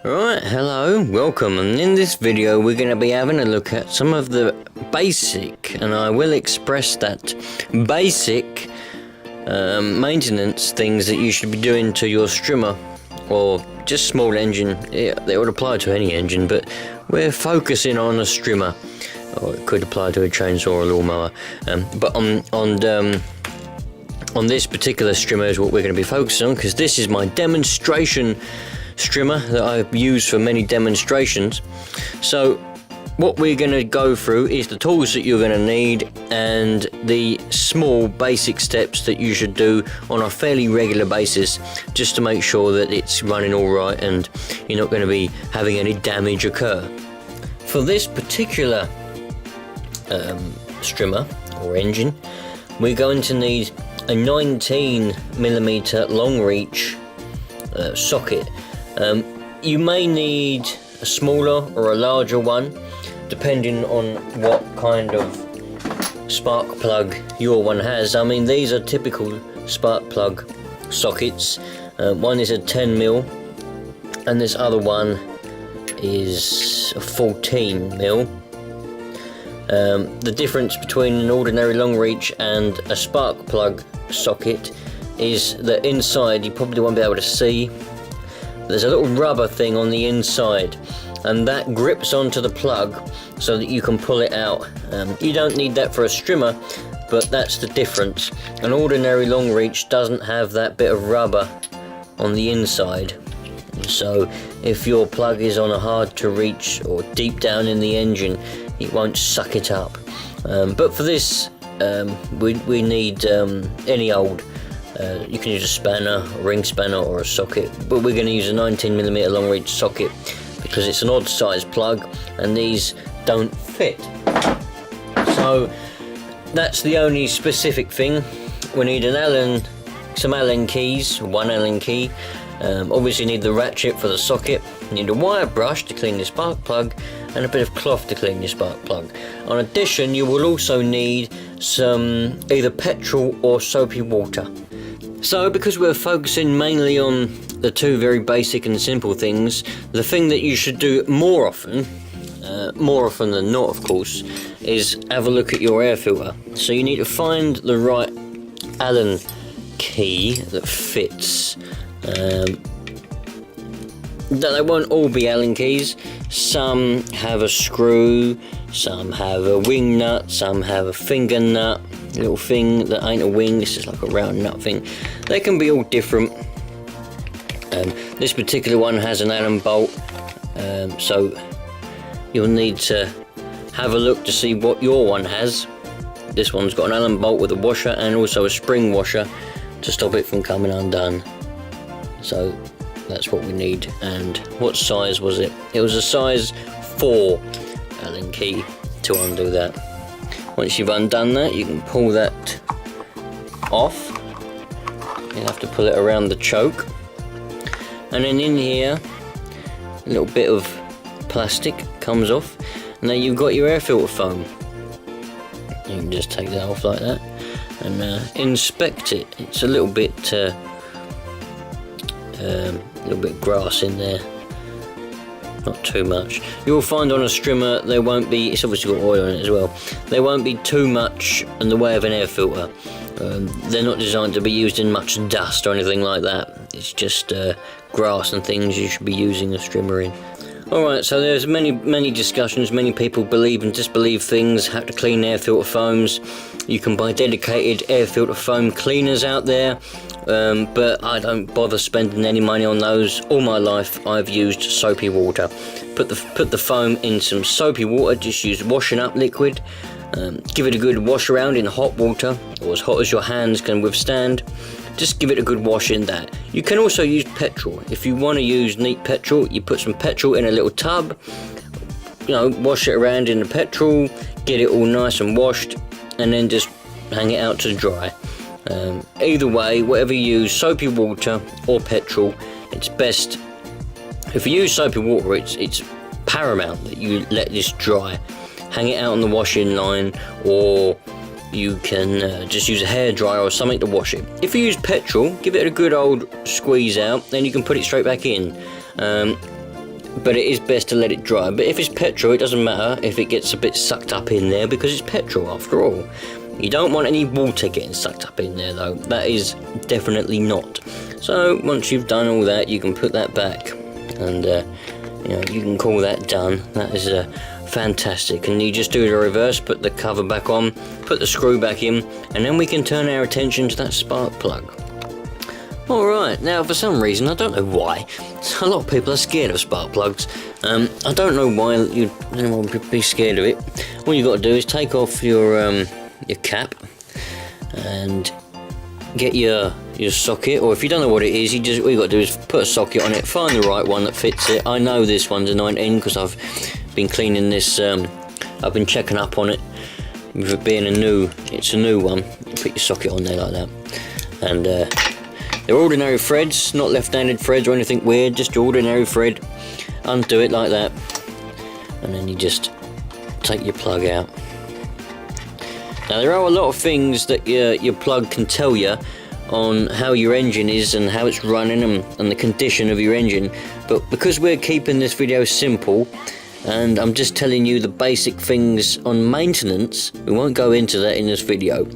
Right, hello, welcome, and in this video we're going to be having a look at some of the basic, and I will express that, basic maintenance things that you should be doing to your Strimmer, or just small engine. They would apply to any engine, but we're focusing on a Strimmer, or it could apply to a chainsaw or a lawnmower, but on this particular Strimmer is what we're going to be focusing on, because this is my demonstration Strimmer that I've used for many demonstrations. So what we're going to go through is the tools that you're going to need and the small basic steps that you should do on a fairly regular basis, just to make sure that it's running all right and you're not going to be having any damage occur. For this particular Strimmer or engine, we're going to need a 19mm long reach socket. You may need a smaller or a larger one, depending on what kind of spark plug your one has. I mean, these are typical spark plug sockets. One is a 10mm and this other one is a 14mm. The difference between an ordinary long reach and a spark plug socket is that inside you probably won't be able to see. There's a little rubber thing on the inside, and that grips onto the plug so that you can pull it out. You don't need that for a Strimmer, but that's the difference. An ordinary long reach doesn't have that bit of rubber on the inside, so if your plug is on a hard to reach or deep down in the engine, it won't suck it up. But for this we need any old, you can use a spanner, a ring spanner or a socket, but we're going to use a 19mm long reach socket because it's an odd size plug and these don't fit. So that's the only specific thing. We need some Allen keys, one Allen key. Obviously need the ratchet for the socket. You need a wire brush to clean your spark plug and a bit of cloth to clean your spark plug. In addition, you will also need some either petrol or soapy water. So because we're focusing mainly on the two very basic and simple things, the thing that you should do more often than not of course, is have a look at your air filter. So you need to find the right Allen key that fits. They won't all be Allen keys. Some have a screw, some have a wing nut, some have a finger nut, little thing that ain't a wing, this is like a round nut thing. They can be all different. This particular one has an Allen bolt, so you'll need to have a look to see what your one has. This one's got an Allen bolt with a washer and also a spring washer to stop it from coming undone. So that's what we need. And what size was it? It was a size 4 Allen key to undo that. Once you've undone that, you can pull that off. You'll have to pull it around the choke. And then in here, a little bit of plastic comes off. And then you've got your air filter foam. You can just take that off like that and inspect it. It's a little bit grass in there, not too much. You'll find on a Strimmer there won't be, it's obviously got oil in it as well, there won't be too much in the way of an air filter. They're not designed to be used in much dust or anything like that. It's just grass and things you should be using a Strimmer in. Alright, so there's many discussions, many people believe and disbelieve things, how to clean air filter foams. You can buy dedicated air filter foam cleaners out there, but I don't bother spending any money on those. All my life I've used soapy water. Put the foam in some soapy water, just use washing up liquid, give it a good wash around in hot water, or as hot as your hands can withstand. Just give it a good wash in that. You can also use petrol. If you want to use neat petrol, you put some petrol in a little tub, wash it around in the petrol, get it all nice and washed, and then just hang it out to dry. Either way, whatever you use, soapy water or petrol, it's best. If you use soapy water, it's paramount that you let this dry. Hang it out on the washing line, or you can just use a hairdryer or something to wash it. If you use petrol, give it a good old squeeze out, then you can put it straight back in. but it is best to let it dry. But if it's petrol, it doesn't matter if it gets a bit sucked up in there, because it's petrol after all. You don't want any water getting sucked up in there though, that is definitely not. So once you've done all that, you can put that back, and you know, you can call that done. That is fantastic. And you just do the reverse, put the cover back on, put the screw back in, and then we can turn our attention to that spark plug. Alright, now for some reason, I don't know why, a lot of people are scared of spark plugs. I don't know why anyone would be scared of it. All you got to do is take off your cap and get your socket, or if you don't know what it is, all you got to do is put a socket on it, find the right one that fits it. I know this one's a 19 because I've been cleaning this, I've been checking up on it. With it being it's a new one, you put your socket on there like that, and they're ordinary threads, not left-handed threads or anything weird, just your ordinary thread. Undo it like that, and then you just take your plug out. Now there are a lot of things that your plug can tell you on how your engine is and how it's running and the condition of your engine, but because we're keeping this video simple and I'm just telling you the basic things on maintenance, we won't go into that in this video.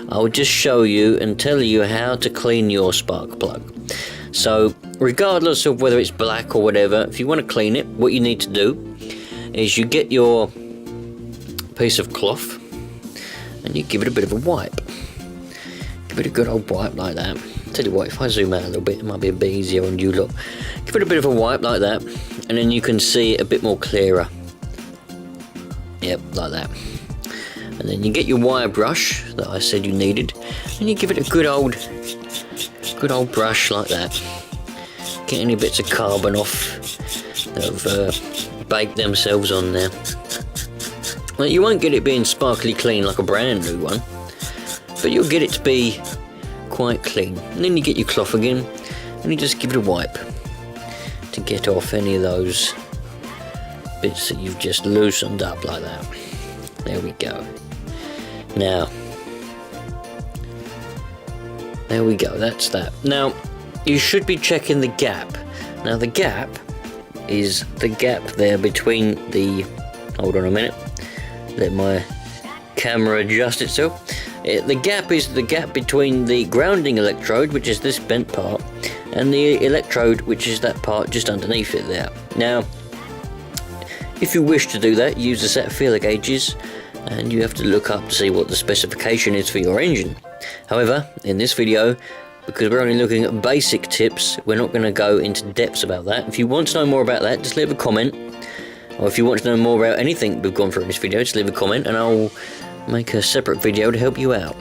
I'll just show you and tell you how to clean your spark plug. So regardless of whether it's black or whatever, if you want to clean it, what you need to do is you get your piece of cloth and you give it a bit of a wipe. Give it a good old wipe like that. Tell you what, if I zoom out a little bit, it might be a bit easier on you lot. Give it a bit of a wipe like that, and then you can see it a bit more clearer. Yep, like that. And then you get your wire brush that I said you needed, and you give it a good old brush like that. Get any bits of carbon off that have baked themselves on there. Well, you won't get it being sparkly clean like a brand new one, but you'll get it to be quite clean. And then you get your cloth again, and you just give it a wipe to get off any of those bits that you've just loosened up like that. There we go. Now, there we go, that's that. Now, you should be checking the gap. Now, the gap is the gap there between the... Hold on a minute. Let my camera adjust itself. The gap is the gap between the grounding electrode, which is this bent part, and the electrode, which is that part just underneath it there. Now, if you wish to do that, use a set of feeler gauges, and you have to look up to see what the specification is for your engine. However, in this video, because we're only looking at basic tips, we're not going to go into depths about that. If you want to know more about that, just leave a comment. Or if you want to know more about anything we've gone through in this video, just leave a comment and I'll make a separate video to help you out.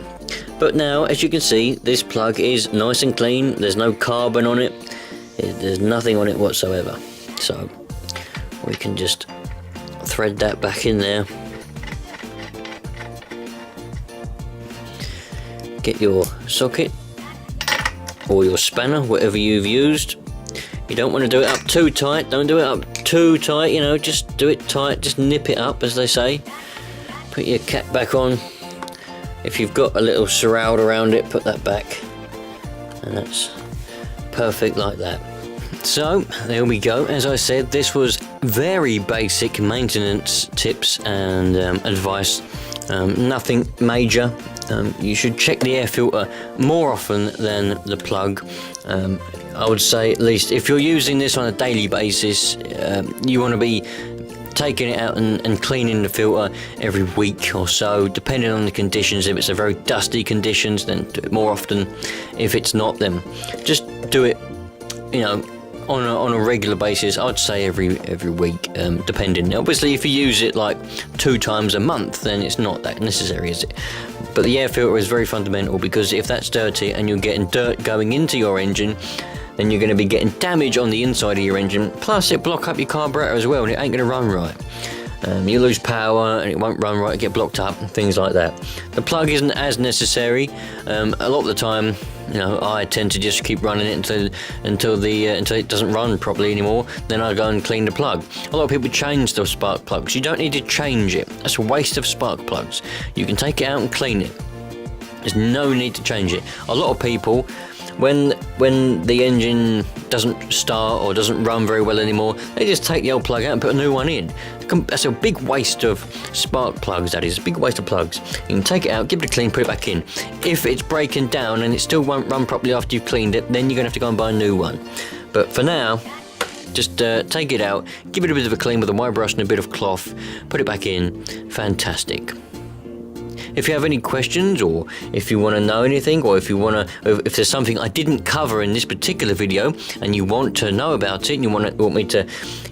But now, as you can see, this plug is nice and clean. There's no carbon on it. There's nothing on it whatsoever. So we can just thread that back in there. Get your socket or your spanner, whatever you've used. You don't want to do it up too tight. Don't do it up too tight, you know, just do it tight, just nip it up, as they say. Put your cap back on. If you've got a little surround around it, put that back. And that's perfect like that. So, there we go. As I said, this was very basic maintenance tips and advice. Nothing major. You should check the air filter more often than the plug. I would say, at least if you're using this on a daily basis, you want to be taking it out and cleaning the filter every week or so, depending on the conditions. If it's a very dusty conditions, then do it more often. If it's not, then just do it, you know, on a regular basis. I'd say every week, depending. Obviously, if you use it like 2 times a month, then it's not that necessary, is it? But the air filter is very fundamental, because if that's dirty and you're getting dirt going into your engine, then you're going to be getting damage on the inside of your engine. Plus, it block up your carburetor as well, and it ain't going to run right. You lose power, and it won't run right, get blocked up, and things like that. The plug isn't as necessary. A lot of the time, you know, I tend to just keep running it until it doesn't run properly anymore. Then I go and clean the plug. A lot of people change the spark plugs. You don't need to change it. That's a waste of spark plugs. You can take it out and clean it. There's no need to change it. A lot of people, when when the engine doesn't start or doesn't run very well anymore, they just take the old plug out and put a new one in. That's a big waste of spark plugs, that is, a big waste of plugs. You can take it out, give it a clean, put it back in. If it's breaking down and it still won't run properly after you've cleaned it, then you're going to have to go and buy a new one. But for now, just take it out, give it a bit of a clean with a wire brush and a bit of cloth, put it back in. Fantastic. If you have any questions, or if you want to know anything, or if there's something I didn't cover in this particular video and you want to know about it and you want me to,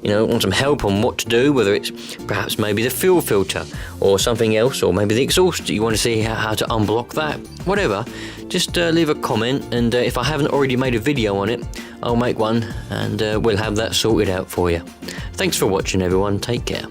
want some help on what to do, whether it's perhaps maybe the fuel filter or something else, or maybe the exhaust, you want to see how to unblock that, whatever, just leave a comment, and if I haven't already made a video on it, I'll make one, and we'll have that sorted out for you. Thanks for watching, everyone. Take care.